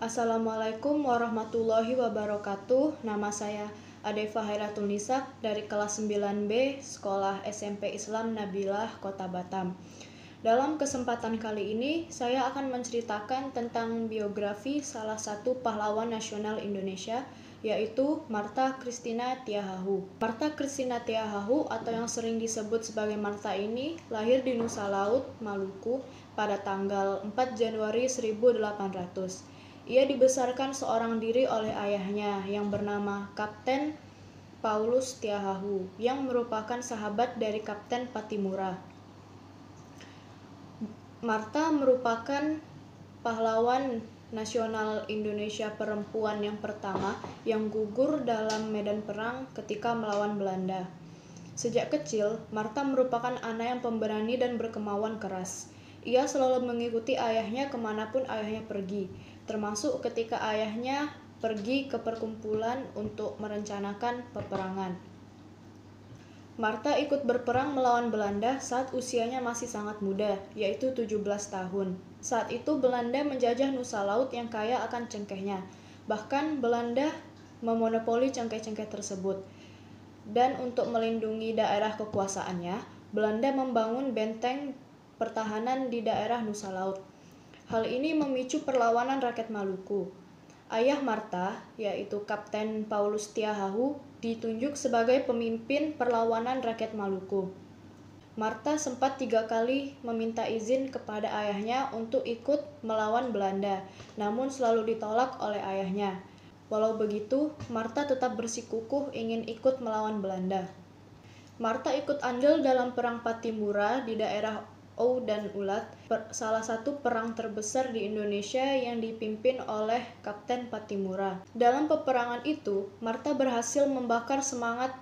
Assalamualaikum warahmatullahi wabarakatuh. Nama saya Adeva Hairatul Nisa dari kelas 9B Sekolah SMP Islam Nabilah Kota Batam. Dalam kesempatan kali ini, saya akan menceritakan tentang biografi salah satu pahlawan nasional Indonesia, yaitu Martha Christina Tiahahu. Martha Christina Tiahahu atau yang sering disebut sebagai Martha ini lahir di Nusa Laut, Maluku pada tanggal 4 Januari 1800. Ia dibesarkan seorang diri oleh ayahnya yang bernama Kapten Paulus Tiahahu yang merupakan sahabat dari Kapten Patimura. Martha merupakan pahlawan nasional Indonesia perempuan yang pertama yang gugur dalam medan perang ketika melawan Belanda. Sejak kecil, Martha merupakan anak yang pemberani dan berkemauan keras. Ia selalu mengikuti ayahnya kemanapun ayahnya pergi, termasuk ketika ayahnya pergi ke perkumpulan untuk merencanakan peperangan. Martha ikut berperang melawan Belanda saat usianya masih sangat muda, yaitu 17 tahun. Saat itu Belanda menjajah Nusa Laut yang kaya akan cengkehnya. Bahkan Belanda memonopoli cengkeh-cengkeh tersebut. Dan untuk melindungi daerah kekuasaannya, Belanda membangun benteng pertahanan di daerah Nusa Laut. Hal ini memicu perlawanan rakyat Maluku. Ayah Martha, yaitu Kapten Paulus Tiahahu, ditunjuk sebagai pemimpin perlawanan rakyat Maluku. Martha sempat 3 kali meminta izin kepada ayahnya untuk ikut melawan Belanda, namun selalu ditolak oleh ayahnya. Walau begitu, Martha tetap bersikukuh ingin ikut melawan Belanda. Martha ikut andil dalam Perang Patimura di daerah Ow dan Ulat, salah satu perang terbesar di Indonesia yang dipimpin oleh Kapten Patimura. Dalam peperangan itu, Martha berhasil membakar semangat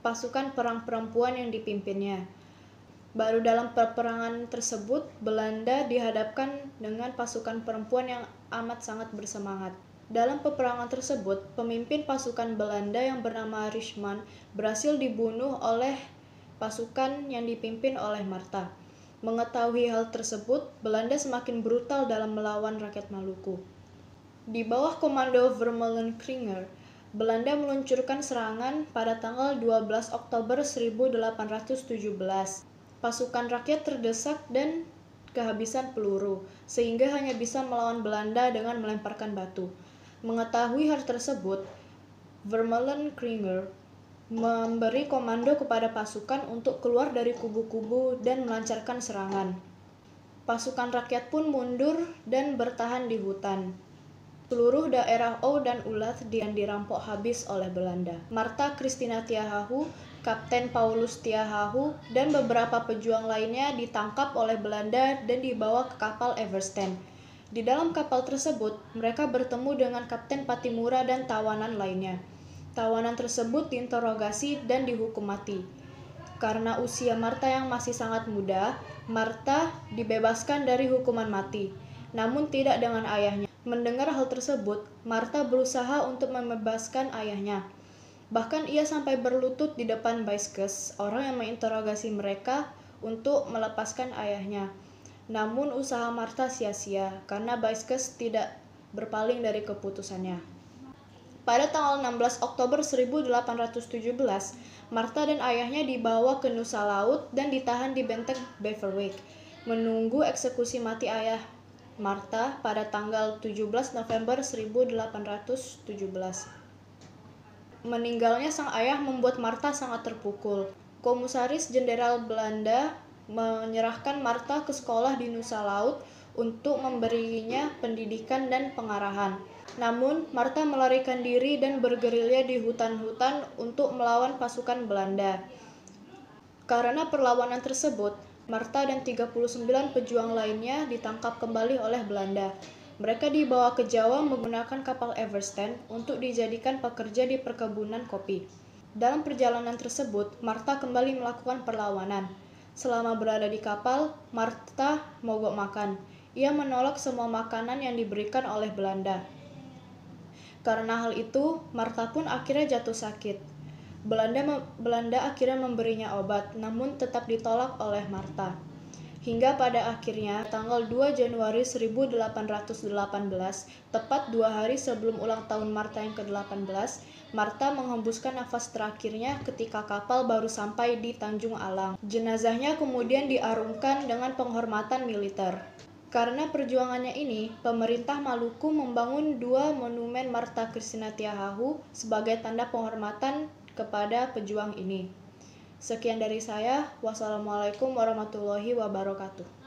pasukan perang perempuan yang dipimpinnya. Baru dalam peperangan tersebut, Belanda dihadapkan dengan pasukan perempuan yang amat sangat bersemangat. Dalam peperangan tersebut, pemimpin pasukan Belanda yang bernama Richman berhasil dibunuh oleh pasukan yang dipimpin oleh Martha. Mengetahui hal tersebut, Belanda semakin brutal dalam melawan rakyat Maluku. Di bawah komando Vermeulen Kringer, Belanda meluncurkan serangan pada tanggal 12 Oktober 1817. Pasukan rakyat terdesak dan kehabisan peluru, sehingga hanya bisa melawan Belanda dengan melemparkan batu. Mengetahui hal tersebut, Vermeulen Kringer memberi komando kepada pasukan untuk keluar dari kubu-kubu dan melancarkan serangan. Pasukan rakyat pun mundur dan bertahan di hutan. Seluruh daerah Ow dan Ulat dirampok habis oleh Belanda. Martha Christina Tiahahu, Kapten Paulus Tiahahu, dan beberapa pejuang lainnya ditangkap oleh Belanda dan dibawa ke kapal Everstein. Di dalam kapal tersebut, mereka bertemu dengan Kapten Patimura dan tawanan lainnya. Tawanan tersebut diinterogasi dan dihukum mati. Karena usia Martha yang masih sangat muda, Martha dibebaskan dari hukuman mati, namun tidak dengan ayahnya. Mendengar hal tersebut, Martha berusaha untuk membebaskan ayahnya. Bahkan ia sampai berlutut di depan Baiskes, orang yang menginterogasi mereka, untuk melepaskan ayahnya. Namun usaha Martha sia-sia karena Baiskes tidak berpaling dari keputusannya. Pada tanggal 16 Oktober 1817, Martha dan ayahnya dibawa ke Nusa Laut dan ditahan di benteng Beverwyck, menunggu eksekusi mati ayah Martha pada tanggal 17 November 1817. Meninggalnya sang ayah membuat Martha sangat terpukul. Komisaris Jenderal Belanda menyerahkan Martha ke sekolah di Nusa Laut untuk memberinya pendidikan dan pengarahan. Namun, Martha melarikan diri dan bergerilya di hutan-hutan untuk melawan pasukan Belanda. Karena perlawanan tersebut, Martha dan 39 pejuang lainnya ditangkap kembali oleh Belanda. Mereka dibawa ke Jawa menggunakan kapal Everstein untuk dijadikan pekerja di perkebunan kopi. Dalam perjalanan tersebut, Martha kembali melakukan perlawanan. Selama berada di kapal, Martha mogok makan. Ia menolak semua makanan yang diberikan oleh Belanda. Karena hal itu, Martha pun akhirnya jatuh sakit. Belanda akhirnya memberinya obat, namun tetap ditolak oleh Martha. Hingga pada akhirnya tanggal 2 Januari 1818, tepat 2 hari sebelum ulang tahun Martha yang ke-18, Martha menghembuskan nafas terakhirnya ketika kapal baru sampai di Tanjung Alang. Jenazahnya kemudian diarungkan dengan penghormatan militer. Karena perjuangannya ini, pemerintah Maluku membangun 2 monumen Martha Christina Tiahahu sebagai tanda penghormatan kepada pejuang ini. Sekian dari saya. Wassalamualaikum warahmatullahi wabarakatuh.